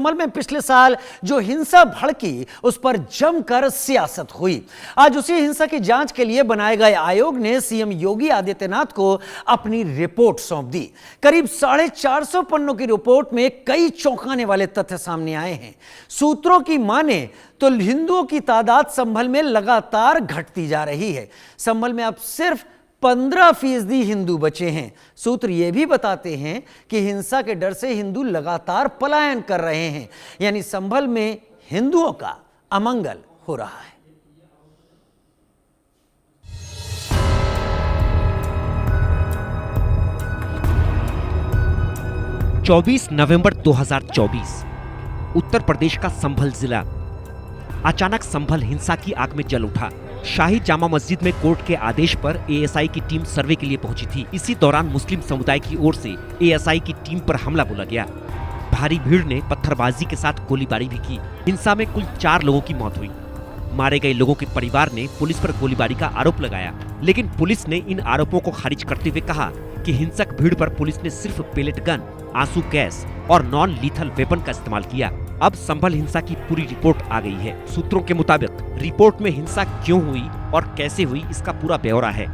संभल में पिछले साल जो हिंसा भड़की उस पर जमकर सियासत हुई। आज उसी हिंसा की जांच के लिए बनाए गए आयोग ने सीएम योगी आदित्यनाथ को अपनी रिपोर्ट सौंप दी। करीब 450 पन्नों की रिपोर्ट में कई चौंकाने वाले तथ्य सामने आए हैं। सूत्रों की माने तो हिंदुओं की तादाद संभल में लगातार घटती जा रही है। संभल में अब सिर्फ 15% हिंदू बचे हैं। सूत्र यह भी बताते हैं कि हिंसा के डर से हिंदू लगातार पलायन कर रहे हैं, यानी संभल में हिंदुओं का अमंगल हो रहा है। नवंबर 2024 उत्तर प्रदेश का संभल जिला अचानक संभल हिंसा की आग में जल उठा। शाही जामा मस्जिद में कोर्ट के आदेश पर एएसआई की टीम सर्वे के लिए पहुंची थी। इसी दौरान मुस्लिम समुदाय की ओर से एएसआई की टीम पर हमला बोला गया। भारी भीड़ ने पत्थरबाजी के साथ गोलीबारी भी की। हिंसा में कुल 4 लोगों की मौत हुई। मारे गए लोगों के परिवार ने पुलिस पर गोलीबारी का आरोप लगाया, लेकिन पुलिस ने इन आरोपों को खारिज करते हुए कहा कि हिंसक भीड़ पर पुलिस ने सिर्फ पेलेट गन, आंसू गैस और नॉन लीथल वेपन का इस्तेमाल किया। अब संभल हिंसा की पूरी रिपोर्ट आ गई है। सूत्रों के मुताबिक रिपोर्ट में हिंसा क्यों हुई और कैसे हुई इसका पूरा ब्यौरा है।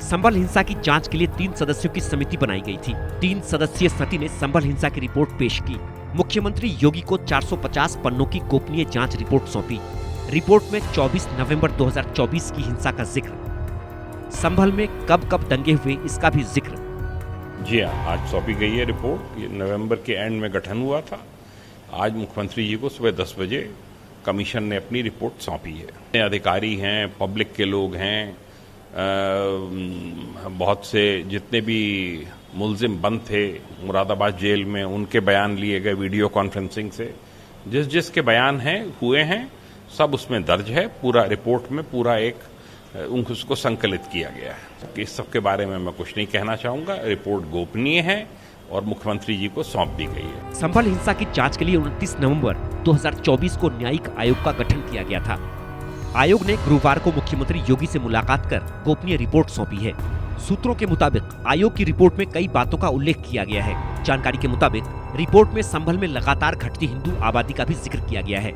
संभल हिंसा की जांच के लिए 3 सदस्यों की समिति बनाई गई थी। 3 सदस्यीय समिति ने संभल हिंसा की रिपोर्ट पेश की। मुख्यमंत्री योगी को 450 पन्नों की गोपनीय जांच रिपोर्ट सौंपी। रिपोर्ट में 24 नवंबर 2024 की हिंसा का जिक्र, संभल में कब कब दंगे हुए इसका भी जिक्र। जी हाँ, आज सौंपी गई है रिपोर्ट। ये नवंबर के एंड में गठन हुआ था। आज मुख्यमंत्री जी को सुबह 10 बजे कमीशन ने अपनी रिपोर्ट सौंपी है। अधिकारी हैं, पब्लिक के लोग हैं, बहुत से जितने भी मुलजिम बंद थे मुरादाबाद जेल में, उनके बयान लिए गए वीडियो कॉन्फ्रेंसिंग से। जिसके बयान हैं हुए हैं सब उसमें दर्ज है। पूरा रिपोर्ट में पूरा एक उसको संकलित किया गया है। इस सब के बारे में मैं कुछ नहीं कहना चाहूंगा। रिपोर्ट गोपनीय है और मुख्यमंत्री जी को सौंप दी गई है। संभल हिंसा की जांच के लिए 29 नवंबर 2024 को न्यायिक आयोग का गठन किया गया था। आयोग ने गुरुवार को मुख्यमंत्री योगी से मुलाकात कर गोपनीय रिपोर्ट सौंपी है। सूत्रों के मुताबिक आयोग की रिपोर्ट में कई बातों का उल्लेख किया गया है। जानकारी के मुताबिक रिपोर्ट में संभल में लगातार घटती हिंदू आबादी का भी जिक्र किया गया है।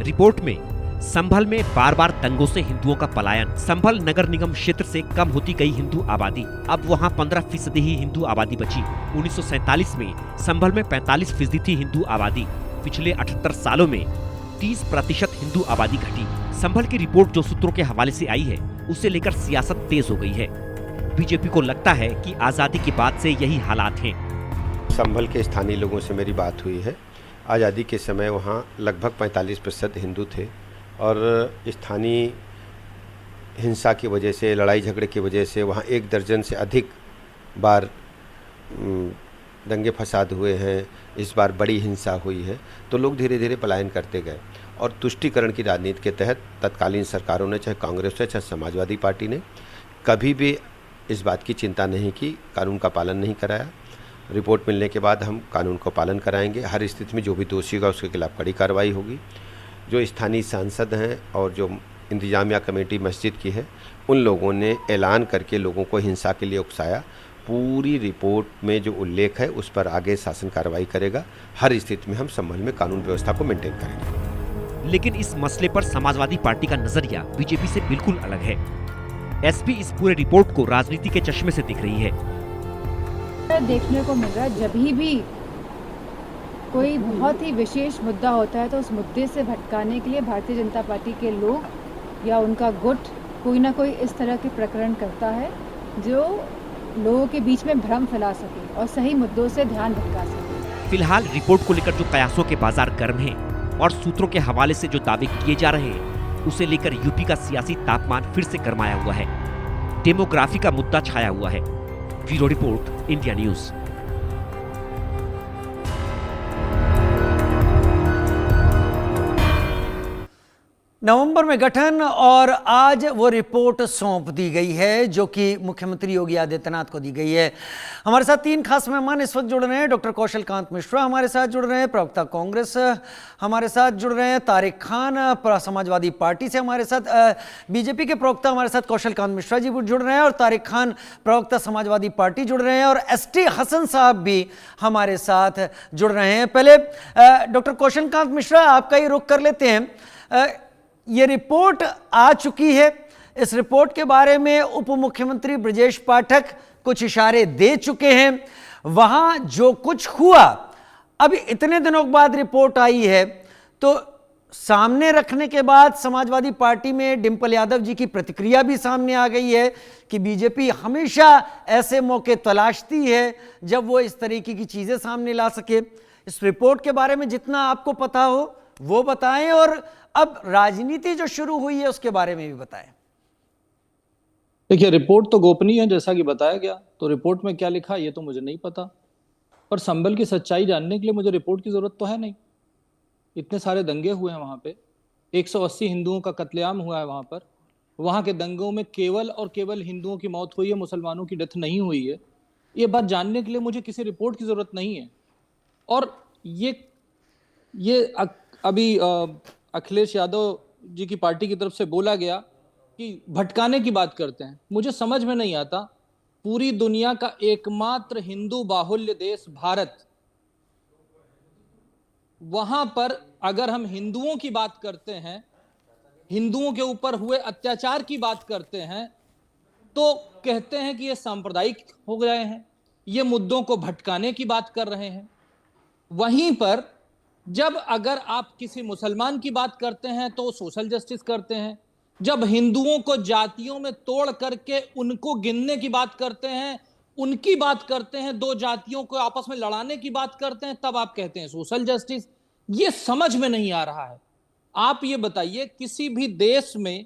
रिपोर्ट में संभल में बार बार दंगों से हिंदुओं का पलायन, संभल नगर निगम क्षेत्र से कम होती गई हिंदू आबादी, अब वहां 15% ही हिंदू आबादी बची। 1947 में संभल में 45% थी हिंदू आबादी। पिछले 78 सालों में 30% हिंदू आबादी घटी। संभल की रिपोर्ट जो सूत्रों के हवाले से आई है, उसे लेकर सियासत तेज हो गई है। बीजेपी को लगता है कि आजादी के बाद से यही हालात हैं। संभल के स्थानीय लोगों से मेरी बात हुई है। आज़ादी के समय वहाँ लगभग 45% हिंदू थे और स्थानीय हिंसा की वजह से, लड़ाई झगड़े की वजह से वहाँ 1 दर्जन से अधिक बार दंगे फसाद हुए हैं। इस बार बड़ी हिंसा हुई है, तो लोग धीरे धीरे पलायन करते गए और तुष्टीकरण की राजनीति के तहत तत्कालीन सरकारों ने, चाहे कांग्रेस से चाहे समाजवादी पार्टी ने, कभी भी इस बात की चिंता नहीं की, कानून का पालन नहीं कराया। रिपोर्ट मिलने के बाद हम कानून का पालन कराएंगे। हर स्थिति में जो भी दोषी होगा उसके खिलाफ कड़ी कार्रवाई होगी। जो स्थानीय सांसद हैं और जो इंतजामिया कमेटी मस्जिद की है, उन लोगों ने ऐलान करके लोगों को हिंसा के लिए उकसाया। पूरी रिपोर्ट में जो उल्लेख है उस पर आगे शासन कार्रवाई करेगा। हर स्थिति में हम संभल में कानून व्यवस्था को मेंटेन करेंगे। लेकिन इस मसले पर समाजवादी पार्टी का नजरिया बीजेपी से बिल्कुल अलग है। एसपी इस पूरे रिपोर्ट को राजनीति के चश्मे से देख रही है। देखने को मिल रहा है, जब भी कोई बहुत ही विशेष मुद्दा होता है तो उस मुद्दे से भटकाने के लिए भारतीय जनता पार्टी के लोग या उनका गुट कोई ना कोई इस तरह के प्रकरण करता है जो लोगों के बीच में भ्रम फैला सके और सही मुद्दों से ध्यान भटका सके। फिलहाल रिपोर्ट को लेकर जो कयासों के बाजार गर्म हैं और सूत्रों के हवाले से जो दावे किए जा रहे हैं, उसे लेकर यूपी का सियासी तापमान फिर से गरमाया हुआ है। डेमोग्राफी का मुद्दा छाया हुआ है। Bureau report, India news. नवंबर में गठन और आज वो रिपोर्ट सौंप दी गई है जो कि मुख्यमंत्री योगी आदित्यनाथ को दी गई है। हमारे साथ तीन खास मेहमान इस वक्त जुड़ रहे हैं। डॉक्टर कौशल कांत मिश्रा हमारे साथ जुड़ रहे हैं, प्रवक्ता कांग्रेस हमारे साथ जुड़ रहे हैं, तारिक खान समाजवादी पार्टी से हमारे साथ, बीजेपी के प्रवक्ता हमारे साथ कौशल कांत मिश्रा जी जुड़ रहे हैं और तारिक खान प्रवक्ता समाजवादी पार्टी जुड़ रहे हैं और एसटी हसन साहब भी हमारे साथ जुड़ रहे हैं। पहले डॉक्टर कौशल कांत मिश्रा आपका ही रुख कर लेते हैं। ये रिपोर्ट आ चुकी है, इस रिपोर्ट के बारे में उप मुख्यमंत्री ब्रजेश पाठक कुछ इशारे दे चुके हैं। वहां जो कुछ हुआ, अभी इतने दिनों बाद रिपोर्ट आई है, तो सामने रखने के बाद समाजवादी पार्टी में डिंपल यादव जी की प्रतिक्रिया भी सामने आ गई है कि बीजेपी हमेशा ऐसे मौके तलाशती है जब वो इस तरीके की चीजें सामने ला सके। इस रिपोर्ट के बारे में जितना आपको पता हो वो बताएं और अब राजनीति जो शुरू हुई है उसके बारे में भी बताएं। देखिए, रिपोर्ट तो गोपनीय है जैसा कि बताया गया, तो रिपोर्ट में क्या लिखा ये तो मुझे नहीं पता, पर संभल की सच्चाई जानने के लिए मुझे रिपोर्ट की जरूरत तो है नहीं। इतने सारे दंगे हुए हैं वहां पे, 180 हिंदुओं का कत्लेआम हुआ है वहां पर। वहां के दंगों में केवल और केवल हिंदुओं की मौत हुई है, मुसलमानों की डेथ नहीं हुई है। ये बात जानने के लिए मुझे किसी रिपोर्ट की जरूरत नहीं है। और ये अभी अखिलेश यादव जी की पार्टी की तरफ से बोला गया कि भटकाने की बात करते हैं। मुझे समझ में नहीं आता, पूरी दुनिया का एकमात्र हिंदू बाहुल्य देश भारत, वहां पर अगर हम हिंदुओं की बात करते हैं, हिंदुओं के ऊपर हुए अत्याचार की बात करते हैं, तो कहते हैं कि ये सांप्रदायिक हो गए हैं, ये मुद्दों को भटकाने की बात कर रहे हैं। वहीं पर जब अगर आप किसी मुसलमान की बात करते हैं तो सोशल जस्टिस करते हैं, जब हिंदुओं को जातियों में तोड़ करके उनको गिनने की बात करते हैं, उनकी बात करते हैं, दो जातियों को आपस में लड़ाने की बात करते हैं, तब आप कहते हैं सोशल जस्टिस। ये समझ में नहीं आ रहा है। आप ये बताइए, किसी भी देश में,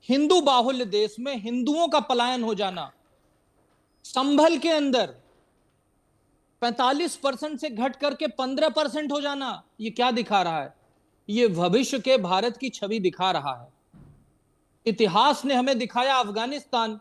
हिंदू बाहुल्य देश में हिंदुओं का पलायन हो जाना, संभल के अंदर 45% से घट करके 15% हो जाना, ये क्या दिखा रहा है? ये भविष्य के भारत की छवि दिखा रहा है। इतिहास ने हमें दिखाया अफगानिस्तान,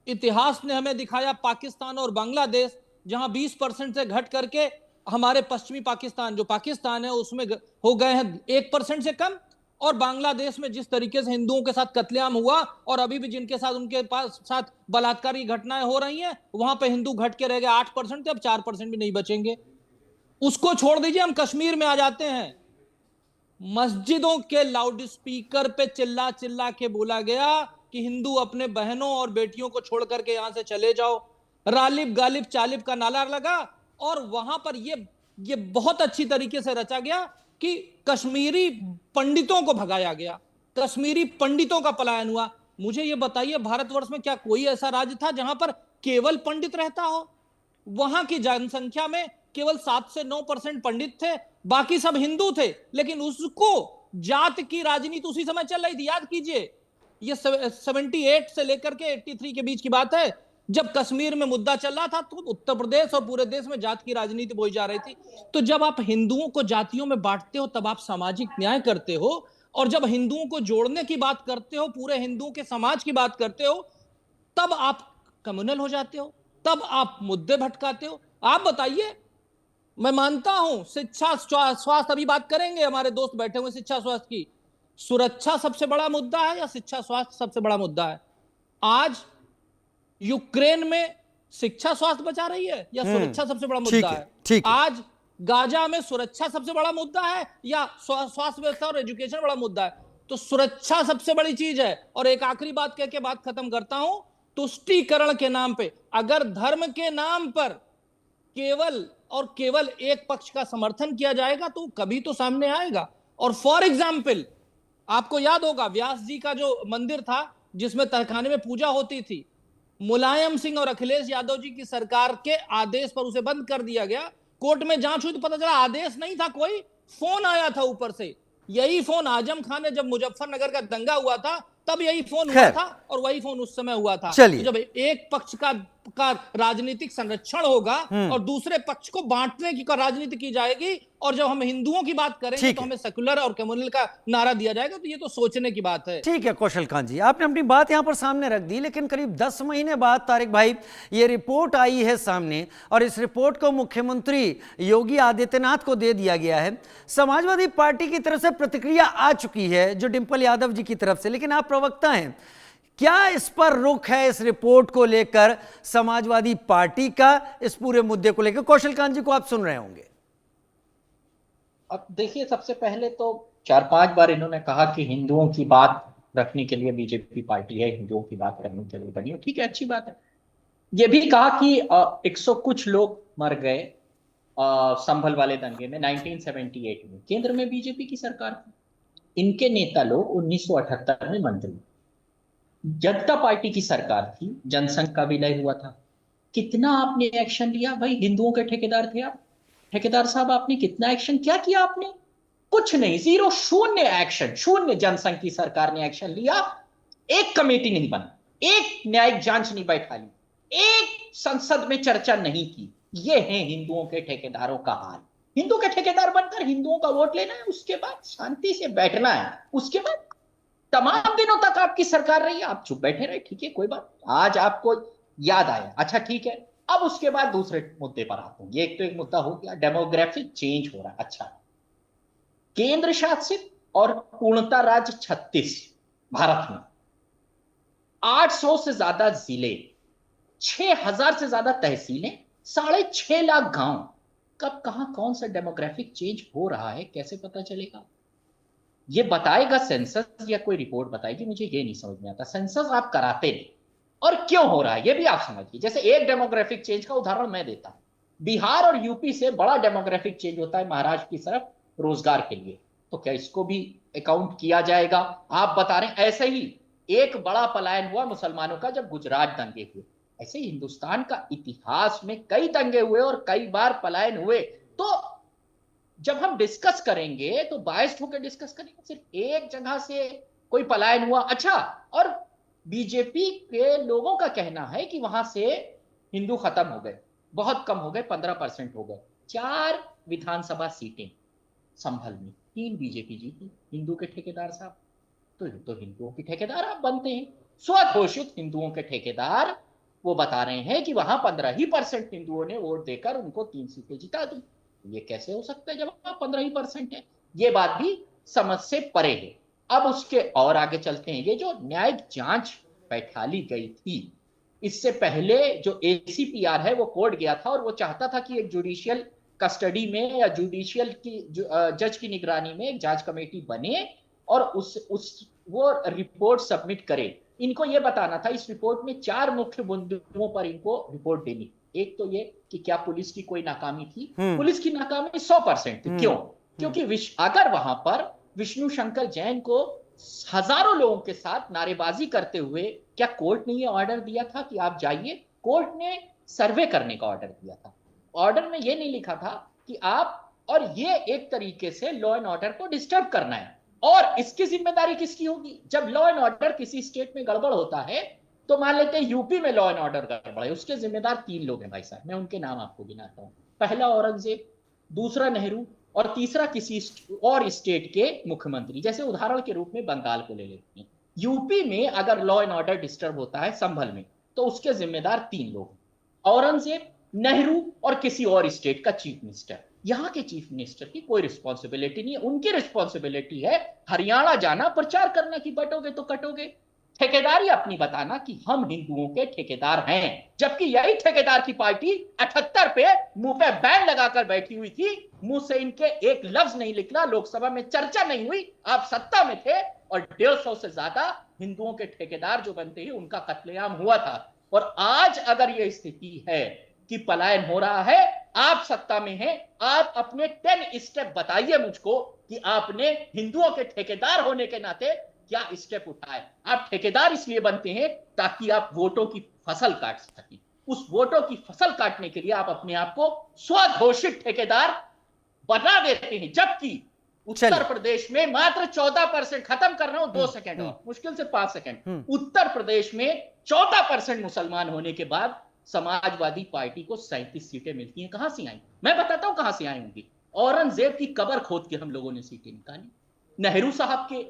इतिहास ने हमें दिखाया पाकिस्तान और बांग्लादेश, जहां 20% से घट करके हमारे पश्चिमी पाकिस्तान, जो पाकिस्तान है, उसमें हो गए हैं 1% से कम। और बांग्लादेश में जिस तरीके से हिंदुओं के साथ कत्लेआम हुआ और अभी भी जिनके साथ उनके पास साथ बलात्कार की घटनाएं हो रही हैं, वहां पे हिंदू घट के रह गए 8% थे, अब 4% भी नहीं बचेंगे। उसको छोड़ दीजिए, हम कश्मीर में आ जाते हैं। मस्जिदों के लाउड स्पीकर पे चिल्ला चिल्ला के बोला गया कि हिंदू अपने बहनों और बेटियों को छोड़ करके यहां से चले जाओ। रालिब गालिब चालिब का नारा लगा और वहां पर ये बहुत अच्छी तरीके से रचा गया कि कश्मीरी पंडितों को भगाया गया, कश्मीरी पंडितों का पलायन हुआ। मुझे ये बताइए, भारतवर्ष में क्या कोई ऐसा राज्य था जहां पर केवल पंडित रहता हो? वहां की जनसंख्या में केवल 7 से 9% पंडित थे, बाकी सब हिंदू थे। लेकिन उसको जात की राजनीति उसी समय चल रही थी। याद कीजिए, ये 78 से लेकर के 83 के बीच की बात है, जब कश्मीर में मुद्दा चल रहा था तो उत्तर प्रदेश और पूरे देश में जात की राजनीति बोई जा रही थी। तो जब आप हिंदुओं को जातियों में बांटते हो तब आप सामाजिक न्याय करते हो, और जब हिंदुओं को जोड़ने की बात करते हो, पूरे हिंदुओं के समाज की बात करते हो, तब आप कम्युनल हो जाते हो, तब आप मुद्दे भटकाते हो। आप बताइए, मैं मानता हूं शिक्षा स्वास्थ्य, अभी बात करेंगे, हमारे दोस्त बैठे हुए शिक्षा स्वास्थ्य की, सुरक्षा सबसे बड़ा मुद्दा है या शिक्षा स्वास्थ्य सबसे बड़ा मुद्दा है? आज यूक्रेन में शिक्षा स्वास्थ्य बचा रही है या सुरक्षा सबसे बड़ा मुद्दा है? आज गाजा में सुरक्षा सबसे बड़ा मुद्दा है या स्वास्थ्य व्यवस्था और एजुकेशन बड़ा मुद्दा है? तो सुरक्षा सबसे बड़ी चीज है। और एक आखिरी बात कह के बात खत्म करता हूं, तुष्टीकरण के नाम पे, अगर धर्म के नाम पर केवल और केवल एक पक्ष का समर्थन किया जाएगा तो कभी तो सामने आएगा। और फॉर एग्जाम्पल, आपको याद होगा व्यास जी का जो मंदिर था जिसमें तहखाने में पूजा होती थी, मुलायम सिंह और अखिलेश यादव जी की सरकार के आदेश पर उसे बंद कर दिया गया। कोर्ट में जांच हुई तो पता चला आदेश नहीं था, कोई फोन आया था ऊपर से। यही फोन आजम खान ने जब मुजफ्फरनगर का दंगा हुआ था तब यही फोन हुआ था और वही फोन उस समय हुआ था। तो जब एक पक्ष का का राजनीतिक संरक्षण होगा और दूसरे पक्ष को बांटने की राजनीति की जाएगी, और जब हम हिंदुओं की बात करेंगे तो हमें सेकुलर और कम्युनल का नारा दिया जाएगा। तो ये तो सोचने की बात है। ठीक है कौशल कांत जी, आपने अपनी बात यहां पर सामने रख दी, लेकिन करीब 10 महीने बाद तारिक भाई ये रिपोर्ट आई है सामने, और इस रिपोर्ट को मुख्यमंत्री योगी आदित्यनाथ को दे दिया गया है। समाजवादी पार्टी की तरफ से प्रतिक्रिया आ चुकी है, जो डिंपल यादव जी की तरफ से, लेकिन आप प्रवक्ता हैं, क्या इस पर रुख है इस रिपोर्ट को लेकर समाजवादी पार्टी का, इस पूरे मुद्दे को लेकर? कौशल कांत जी को आप सुन रहे होंगे। अब देखिए, सबसे पहले तो 4-5 बार इन्होंने कहा कि हिंदुओं की बात रखने के लिए बीजेपी पार्टी है, हिंदुओं की बात करने के लिए बनी है। ठीक है, अच्छी बात है। ये भी कहा कि 100 कुछ लोग मर गए संभल वाले दंगे में 1978 में। केंद्र में बीजेपी की सरकार थी, इनके नेता लोग 1978 में मंत्री। जनता पार्टी की सरकार थी, जनसंघ का विलय हुआ था। कितना आपने एक्शन लिया भाई? हिंदुओं के ठेकेदार थे आप, ठेकेदार साहब, आपने कितना एक्शन क्या किया? आपने कुछ नहीं, जीरो, शून्य एक्शन, शून्य। जनसंघ की सरकार ने एक्शन लिया, एक कमेटी नहीं बना, एक न्यायिक जांच नहीं बैठा ली, एक संसद में चर्चा नहीं की। ये है हिंदुओं के ठेकेदारों का हाल। हिंदू के ठेकेदार बनकर हिंदुओं का वोट लेना है, उसके बाद शांति से बैठना है, उसके बाद तमाम दिनों तक आपकी सरकार रही, आप चुप बैठे रहे, ठीक है, कोई बात। आज आपको याद आया, अच्छा ठीक है। अब उसके बाद दूसरे मुद्दे पर आते हैं। ये एक तो एक मुद्दा हो गया, डेमोग्राफिक चेंज हो रहा है। अच्छा, केंद्र शासित और पूर्णता राज्य 36 भारत में, 800 से ज्यादा जिले, 6000 से ज्यादा तहसीलें, 6.5 लाख गांव। कब कहां कौन सा डेमोग्राफिक चेंज हो रहा है, कैसे पता चलेगा? ये बताएगा सेंसस या कोई रिपोर्ट बताएगी? मुझे ये नहीं समझ में आता। सेंसस आप कराते नहीं, और क्यों हो रहा है ये भी आप समझिए। जैसे एक डेमोग्राफिक चेंज का उदाहरण मैं देता हूं, बिहार और यूपी से बड़ा डेमोग्राफिक चेंज होता है महाराष्ट्र की तरफ रोजगार के लिए, तो क्या इसको भी अकाउंट किया जाएगा? आप बता रहे हैं ऐसे ही एक बड़ा पलायन हुआ मुसलमानों का जब गुजरात दंगे हुए। ऐसे ही हिंदुस्तान का इतिहास में कई दंगे हुए और कई बार पलायन हुए। तो जब हम डिस्कस करेंगे तो बायस्ड होकर डिस्कस करेंगे, सिर्फ एक जगह से कोई पलायन हुआ। अच्छा, और बीजेपी के लोगों का कहना है कि वहां से हिंदू खत्म हो गए, बहुत कम हो गए, 15% हो गए। 4 विधानसभा सीटें संभल में, 3 बीजेपी जीती, हिंदू के ठेकेदार साहब। तो हिंदुओं के ठेकेदार आप बनते हैं, स्वघोषित हिंदुओं के ठेकेदार। वो बता रहे हैं कि वहां 15% हिंदुओं ने वोट देकर उनको 3 सीटें जिता दी। ये कैसे हो सकता है जब आप 15% है? ये बात भी समझ से परे है। अब उसके और आगे चलते हैं। ये जो न्यायिक जांच बैठा ली गई थी, इससे पहले जो ACPR है वो कोर्ट गया था और वो चाहता था कि एक जुडिशियल कस्टडी में या जुडिशियल की जज की निगरानी में एक जांच कमेटी बने और वो रिपोर्ट सबमिट करे। इनको ये बताना था, इस रिपोर्ट में 4 मुख्य बिंदुओं पर इनको रिपोर्ट देनी। एक तो ये कि क्या पुलिस की कोई नाकामी थी? पुलिस की नाकामी 100% थी। क्यों? क्योंकि अगर वहां पर विष्णु शंकर जैन को हजारों लोगों के साथ नारेबाजी करते हुए, क्या कोर्ट ने ये ऑर्डर दिया था कि आप जाइए? कोर्ट ने सर्वे करने का ऑर्डर दिया था। ऑर्डर में ये नहीं लिखा था कि आप, और ये एक तरीके से लॉ एंड ऑर्डर को डिस्टर्ब करना है। और इसकी जिम्मेदारी किसकी होगी? जब लॉ एंड ऑर्डर किसी स्टेट में गड़बड़ होता है, तो मान लेते हैं यूपी में लॉ एंड ऑर्डर गड़बड़ है, उसके जिम्मेदार 3 लोग हैं भाई साहब, मैं उनके नाम आपको गिनाता हूं। पहला औरंगजेब, दूसरा नेहरू, और तीसरा किसी और स्टेट के मुख्यमंत्री। जैसे उदाहरण के रूप में बंगाल को ले लेते हैं। यूपी में अगर लॉ एंड ऑर्डर डिस्टर्ब होता है संभल में, तो उसके जिम्मेदार 3 लोग हैं, औरंगजेब, नेहरू और किसी और स्टेट का चीफ मिनिस्टर। यहां के चीफ मिनिस्टर की कोई रिस्पॉन्सिबिलिटी नहीं है। उनकी रिस्पॉन्सिबिलिटी है हरियाणा जाना, प्रचार करना कि बटोगे तो कटोगे, ठेकेदारी अपनी बताना कि हम हिंदुओं के ठेकेदार हैं। जबकि यही ठेकेदार की पार्टी 78 पे मुंह पे बैन लगाकर बैठी हुई थी, मुंह से इनके एक लफ्ज नहीं निकला, लोकसभा में चर्चा नहीं हुई, आप सत्ता में थे और 150 से ज्यादा हिंदुओं के ठेकेदार जो बनते हैं उनका कत्लेआम हुआ था। और आज अगर यह स्थिति है कि पलायन हो रहा है, आप सत्ता में हैं, आप अपने 10 स्टेप बताइए मुझको कि आपने हिंदुओं के ठेकेदार होने के नाते क्या स्टेप उठाए। आप ठेकेदार इसलिए बनते हैं ताकि आप वोटों की फसल काट सकें। उस वोटों की फसल काटने के लिए आप अपने आप को स्वघोषित ठेकेदार बना देते हैं। जबकि उत्तर प्रदेश में मात्र 14%, खत्म कर रहा हूं 2 सेकंड और, मुश्किल से 5 सेकंड। उत्तर प्रदेश में 14% मुसलमान होने के बाद समाजवादी पार्टी को 37 सीटें मिलती हैं। कहां से आई? मैं बताता हूं कहां से आई होंगी। औरंगजेब की कब्र खोद के हम लोगों ने सीटें निकाली, नेहरू साहब के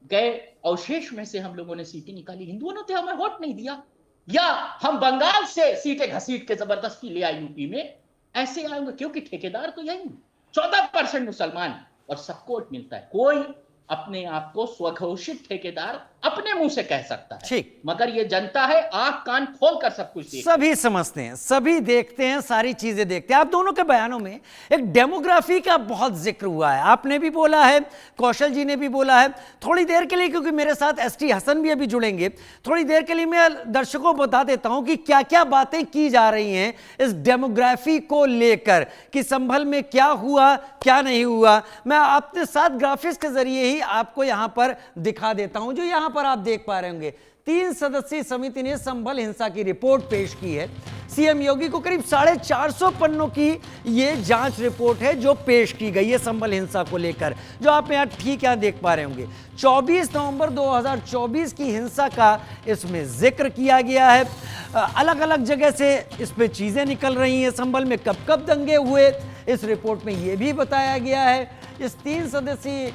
गए अवशेष में से हम लोगों ने सीटें निकाली। हिंदुओं ने तो हमें वोट नहीं दिया। या हम बंगाल से सीटें घसीट के जबरदस्ती ले आए यूपी में, ऐसे आएंगे क्योंकि ठेकेदार तो यही 14% मुसलमान और सबको वोट मिलता है। कोई अपने आप को स्वघोषित ठेकेदार अपने मुंह से कह सकता है, ठीक। मगर ये जनता है आंख कान खोल कर सब कुछ देखती है। सभी समझते हैं, सभी देखते हैं, सारी चीजें देखते हैं। आप दोनों के बयानों में एक डेमोग्राफी का बहुत जिक्र हुआ है, आपने भी बोला है, कौशल जी ने भी बोला है। थोड़ी देर के लिए, क्योंकि मेरे साथ एसटी हसन भी अभी जुड़ेंगे, थोड़ी देर के लिए मैं दर्शकों को बता देता हूं कि क्या क्या बातें की जा रही हैं इस डेमोग्राफी को लेकर, कि संभल में क्या हुआ क्या नहीं हुआ। मैं अपने साथ ग्राफिक्स के जरिए ही आपको यहां पर दिखा देता हूं, जो यहां पर आप देख पा रहे होंगे। 3 सदस्यीय समिति ने संभल हिंसा की रिपोर्ट पेश की है। सीएम योगी को करीब 450 पन्नों की ये जांच रिपोर्ट है जो पेश की गई है संभल हिंसा को लेकर, जो आप यहां ठीक यहां देख पा रहे होंगे। 24 नवंबर 2024 की हिंसा का इसमें जिक्र किया गया है। अलग अलग जगह से इस पे चीजें निकल रही हैं। संभल में कब कब दंगे हुए, इस रिपोर्ट में यह भी बताया गया है। इस 3 सदस्यीय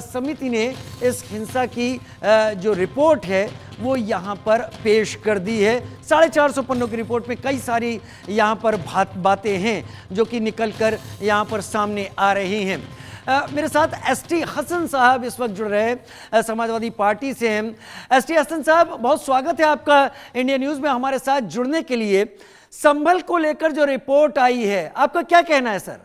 समिति ने इस हिंसा की जो रिपोर्ट है वो यहाँ पर पेश कर दी है। 450 पन्नों की रिपोर्ट में कई सारी यहाँ पर बातें हैं जो कि निकल कर यहाँ पर सामने आ रही हैं। मेरे साथ एसटी हसन साहब इस वक्त जुड़ रहे हैं, समाजवादी पार्टी से हैं। एसटी हसन साहब, बहुत स्वागत है आपका इंडिया न्यूज़ में हमारे साथ जुड़ने के लिए। संभल को लेकर जो रिपोर्ट आई है, आपका क्या कहना है सर?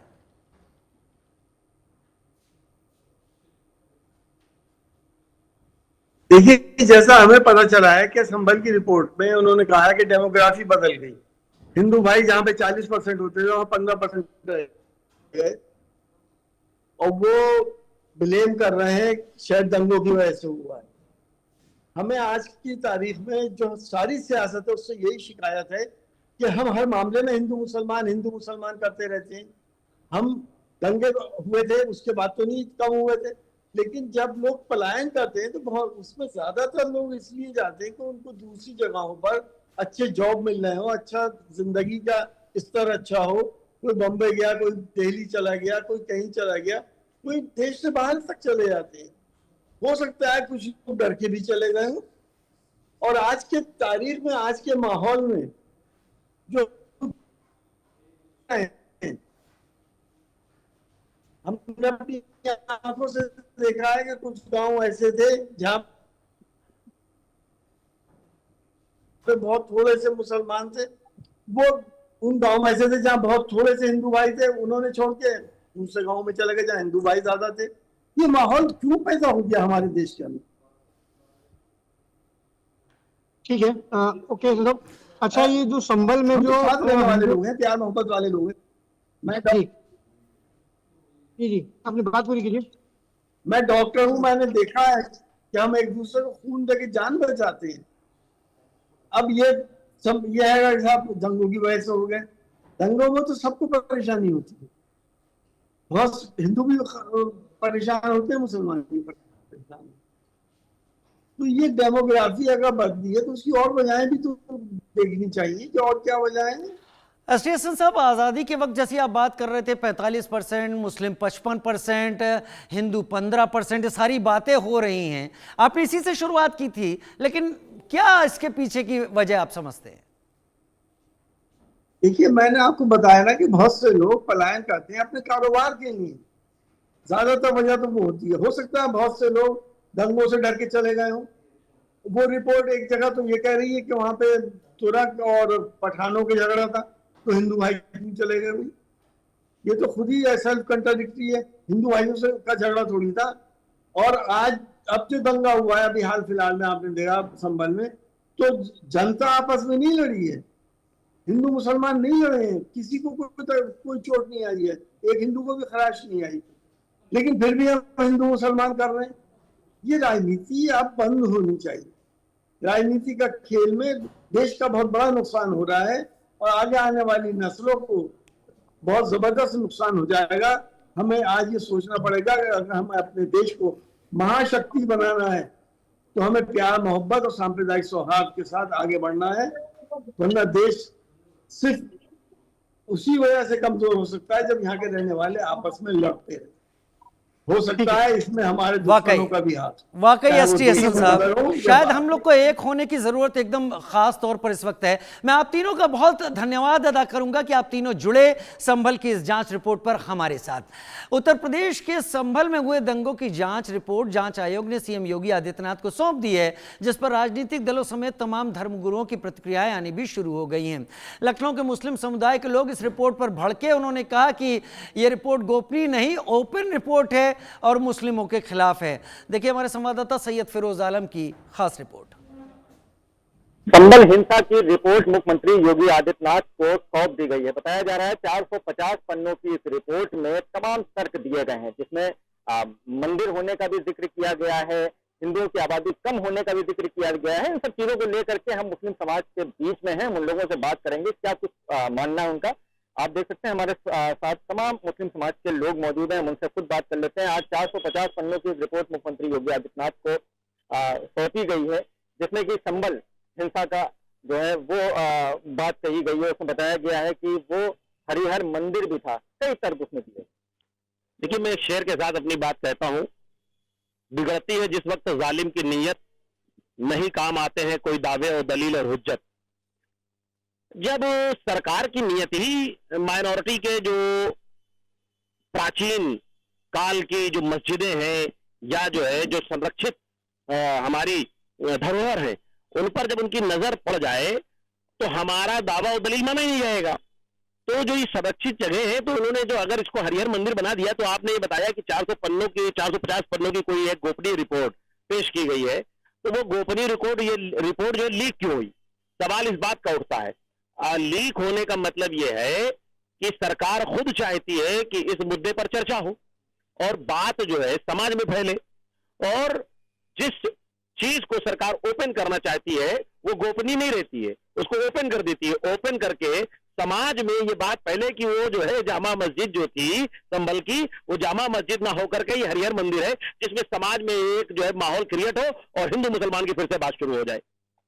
देखिए, जैसा हमें पता चला है कि संभल की रिपोर्ट में उन्होंने कहा है कि डेमोग्राफी बदल गई। हिंदू भाई जहां पे 40% होते थे वहां 15% रह गए, और वो ब्लेम कर रहे हैं शायद दंगों की वजह से हुआ है। हमें आज की तारीख में जो सारी सियासत है उससे यही शिकायत है कि हम हर मामले में हिंदू मुसलमान करते रहते हैं। हम दंगे हुए थे उसके बाद तो नहीं कम हुए थे, लेकिन जब लोग पलायन करते हैं तो बहुत उसमें ज्यादातर लोग इसलिए जाते हैं कि उनको दूसरी जगहों पर अच्छे जॉब मिल रहे हो, अच्छा जिंदगी का स्तर अच्छा हो। कोई बम्बई गया, कोई दिल्ली चला गया, कोई कहीं चला गया, कोई देश से बाहर तक चले जाते हैं। हो सकता है कुछ लोग डर के भी चले गए हो। और आज के तारीख में, आज के माहौल में जो हमने अपनी आंखों से देखा है कि कुछ गांव ऐसे थे जहां पे बहुत थोड़े से मुसलमान थे, वो उन गांव में ऐसे थे जहां बहुत थोड़े से हिंदू भाई थे, उन्होंने छोड़ के दूसरे गांव में चले गए जहां हिंदू भाई ज्यादा थे। ये माहौल क्यों पैदा हो गया हमारे देश के अंदर? ठीक है, ओके मतलब अच्छा, ये जो संभल में जो साथ रहने वाले लोग हैं, प्यार मोहब्बत वाले लोग हैं। मैं ठीक, जी आपने बात पूरी कीजिए। मैं डॉक्टर हूं, मैंने देखा है कि हम एक दूसरे को खून देके जान बचाते हैं। अब ये सब ये है कि साहब दंगों की वजह से हो गए। दंगों में तो सबको परेशानी होती है, बहुत हिंदू भी परेशान होते हैं, मुसलमान भी परेशान होते हैं। तो ये डेमोग्राफी अगर बदली है तो उसकी और वजहें भी तो देखनी चाहिए कि और क्या वजह है। एसटी हसन साहब, आज़ादी के वक्त जैसी आप बात कर रहे थे 45%, मुस्लिम 55%, हिंदू 15%, ये सारी बातें हो रही हैं। आपने इसी से शुरुआत की थी, लेकिन क्या इसके पीछे की वजह आप समझते हैं? देखिए, मैंने आपको बताया ना कि बहुत से लोग पलायन करते हैं अपने कारोबार के लिए। ज्यादातर वजह तो वो होती है। हो सकता है बहुत से लोग दंगों से डर के चले गए हों। वो रिपोर्ट एक जगह तो ये कह रही है कि वहां पे तुरक और पठानों के झगड़ा था तो हिंदू भाई क्यों चले गए भाई? ये तो खुद ही सेल्फ कंट्राडिक्टरी है। हिंदू भाइयों से का झगड़ा थोड़ी था। और आज अब जो दंगा हुआ है अभी हाल फिलहाल में आपने देखा संभल में, तो जनता आपस में नहीं लड़ी है, हिंदू मुसलमान नहीं लड़े हैं, किसी को कोई चोट नहीं आई है, एक हिंदू को भी खराश नहीं आई, लेकिन फिर भी हम हिंदू मुसलमान कर रहे हैं। ये राजनीति अब बंद होनी चाहिए। राजनीति का खेल में देश का बहुत बड़ा नुकसान हो रहा है और आगे आने वाली नस्लों को बहुत जबरदस्त नुकसान हो जाएगा। हमें आज ये सोचना पड़ेगा कि अगर हमें अपने देश को महाशक्ति बनाना है तो हमें प्यार मोहब्बत और सांप्रदायिक सौहार्द के साथ आगे बढ़ना है, वरना देश सिर्फ उसी वजह से कमजोर हो सकता है जब यहाँ के रहने वाले आपस में लड़ते हैं। हो सकता है इसमें हमारे दुश्मनों का भी हाथ। वाकई चाहे वो एसटी हसन दुश्मन हो साहब, या शायद बाहर। हम लोग को एक होने की जरूरत एकदम खास तौर पर इस वक्त है। मैं आप तीनों का बहुत धन्यवाद अदा करूंगा कि आप तीनों जुड़े संभल की इस जांच रिपोर्ट पर हमारे साथ। उत्तर प्रदेश के संभल में हुए दंगों की जांच रिपोर्ट जांच आयोग ने सीएम योगी आदित्यनाथ को सौंप दी है, जिस पर राजनीतिक दलों समेत तमाम धर्मगुरुओं की प्रतिक्रियाएं आनी भी शुरू हो गई हैं। लखनऊ के मुस्लिम समुदाय के लोग इस रिपोर्ट पर भड़के। उन्होंने कहा कि यह रिपोर्ट गोपनीय नहीं, ओपन रिपोर्ट है और मुस्लिम के खिलाफ है। देखिए हमारे संवाददाता सैयद फिरोज आलम की खास रिपोर्ट। संभल हिंसा की रिपोर्ट मुख्यमंत्री योगी आदित्यनाथ को सौंप दी गई है। बताया जा रहा है 450 पन्नों की इस रिपोर्ट में तमाम तर्क दिए गए हैं, जिसमें मंदिर होने का भी जिक्र किया गया है, हिंदुओं की आबादी कम होने का भी जिक्र किया गया है। इन सब चीजों को लेकर के हम मुस्लिम समाज के बीच में हैं, उन लोगों से बात करेंगे क्या कुछ मानना है उनका। आप देख सकते हैं हमारे साथ तमाम मुस्लिम समाज के लोग मौजूद हैं, उनसे खुद बात कर लेते हैं। आज 450 पन्नों की रिपोर्ट मुख्यमंत्री योगी आदित्यनाथ को सौंपी गई है, जिसमें कि संभल हिंसा का जो है वो बात कही गई है। उसमें बताया गया है कि वो हरिहर मंदिर भी था, कई तर्क उसमें दिए। देखिए, मैं एक शेर के साथ अपनी बात कहता हूँ, बिगड़ती है जिस वक्त जालिम की नीयत, नहीं काम आते हैं कोई दावे और दलील और हुज्जत। जब सरकार की नियत ही माइनॉरिटी के जो प्राचीन काल की जो मस्जिदें हैं या जो है जो संरक्षित हमारी धरोहर है, उन पर जब उनकी नजर पड़ जाए तो हमारा दावा और दलील माना ही नहीं जाएगा। तो जो ये संरक्षित जगह है, तो उन्होंने जो अगर इसको हरिहर मंदिर बना दिया, तो आपने ये बताया कि 450 पन्नों की कोई एक गोपनीय रिपोर्ट पेश की गई है, तो वो गोपनीय रिपोर्ट जो लीक क्यों हुई? सवाल इस बात का उठता है। लीक होने का मतलब यह है कि सरकार खुद चाहती है कि इस मुद्दे पर चर्चा हो और बात जो है समाज में फैले, और जिस चीज को सरकार ओपन करना चाहती है वो गोपनीय नहीं रहती है, उसको ओपन कर देती है। ओपन करके समाज में ये बात फैले कि वो जो है जामा मस्जिद जो थी संभल की, वो जामा मस्जिद ना होकर के ये हरिहर मंदिर है, जिसमें समाज में एक जो है माहौल क्रिएट हो और हिंदू मुसलमान की फिर से बात शुरू हो जाए।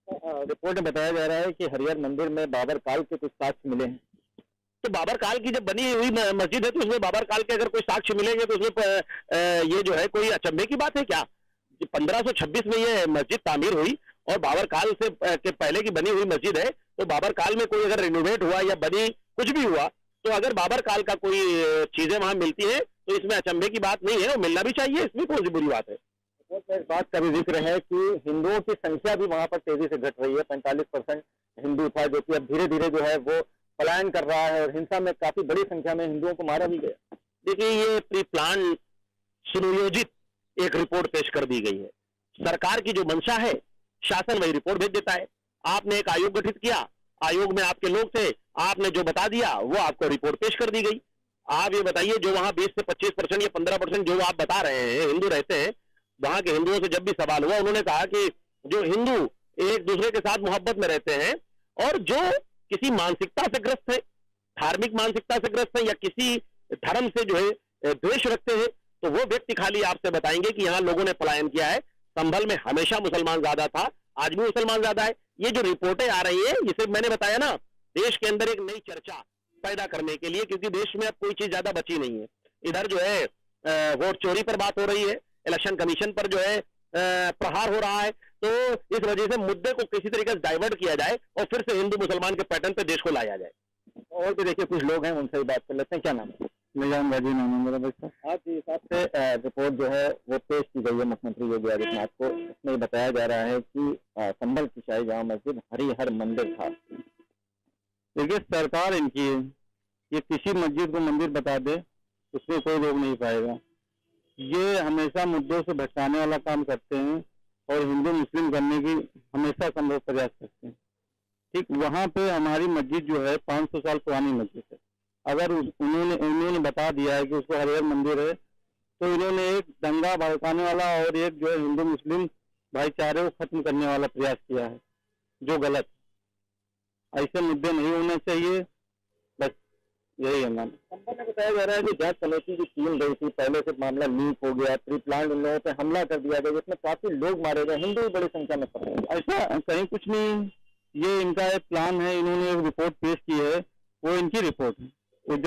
रिपोर्ट में बताया जा रहा है कि हरिहर मंदिर में बाबर काल के कुछ साक्ष्य मिले हैं। तो बाबर काल की जब बनी हुई मस्जिद है, तो उसमें बाबर काल के अगर कोई साक्ष्य मिलेंगे तो उसमें ये जो है कोई अचंभे की बात है क्या? 1526 में ये मस्जिद तामीर हुई और बाबर काल से के पहले की बनी हुई मस्जिद है, तो बाबर काल में कोई अगर रिनोवेट हुआ या बनी कुछ भी हुआ, तो अगर बाबर काल का कोई चीजें वहां मिलती है तो इसमें अचंभे की बात नहीं है, वो मिलना भी चाहिए, इसमें कौन सी बुरी बात है। इस बात का भी जिक्र है कि हिंदुओं की संख्या भी वहां पर तेजी से घट रही है। 45% हिंदू था, जो कि अब धीरे धीरे जो है वो पलायन कर रहा है और हिंसा में काफी बड़ी संख्या में हिंदुओं को मारा भी गया। देखिए, ये प्री प्लान सुनियोजित एक रिपोर्ट पेश कर दी गई है। सरकार की जो मंशा है, शासन वही रिपोर्ट भेज देता है। आपने एक आयोग गठित किया, आयोग में आपके लोग थे, आपने जो बता दिया वो आपको रिपोर्ट पेश कर दी गई। आप ये बताइए, जो वहां 20 से 25% या 15% जो आप बता रहे हैं हिंदू रहते हैं, वहां के हिंदुओं से जब भी सवाल हुआ, उन्होंने कहा कि जो हिंदू एक दूसरे के साथ मोहब्बत में रहते हैं और जो किसी मानसिकता से ग्रस्त है, धार्मिक मानसिकता से ग्रस्त है या किसी धर्म से जो है द्वेष रखते हैं, तो वो व्यक्ति खाली आपसे बताएंगे कि यहाँ लोगों ने पलायन किया है। संभल में हमेशा मुसलमान ज्यादा था, आज भी मुसलमान ज्यादा है। ये जो रिपोर्टें आ रही है, इसे मैंने बताया ना, देश के अंदर एक नई चर्चा पैदा करने के लिए, क्योंकि देश में अब कोई चीज ज्यादा बची नहीं है। इधर जो है वोट चोरी पर बात हो रही है, इलेक्शन कमीशन पर जो है प्रहार हो रहा है, तो इस वजह से मुद्दे को किसी तरीके से डाइवर्ट किया जाए और फिर से हिंदू मुसलमान के पैटर्न पे देश को लाया जाए। और भी देखिए कुछ लोग हैं, उनसे भी बात कर लेते हैं। क्या नाम है? निजाम गाजी नाम है मेरा बच्चा। आज के हिसाब से रिपोर्ट जो है वो पेश की गई है मुख्यमंत्री योगी आदित्यनाथ को। इसमें बताया जा रहा है कि संभल की शाही जामा मस्जिद हरिहर मंदिर था। देखिए, सरकार इनकी है, ये किसी मस्जिद को मंदिर बता दे उसमें कोई रोक नहीं पाएगा। ये हमेशा मुद्दों से भटकाने वाला काम करते हैं और हिंदू मुस्लिम करने की हमेशा संभव प्रयास करते हैं। ठीक वहाँ पे हमारी मस्जिद जो है 500 साल पुरानी मस्जिद है। अगर उन्होंने बता दिया है कि उसको हरिहर मंदिर है, तो इन्होंने एक दंगा भड़काने वाला और एक जो है हिंदू मुस्लिम भाईचारे को खत्म करने वाला प्रयास किया है, जो गलत। ऐसे मुद्दे नहीं होने चाहिए, बस यही है मैम। संभल में बताया जा रहा है कि जांच कमेटी की टीम गई थी, पहले से मामला लीक हो गया, प्री प्लान उन लोगों पे हमला कर दिया गया, जिसमें काफी लोग मारे गए, हिंदू बड़ी संख्या में पड़े। ऐसा कहीं कुछ नहीं, ये इनका एक प्लान है, इन्होंने एक रिपोर्ट पेश की है, वो इनकी रिपोर्ट है। वो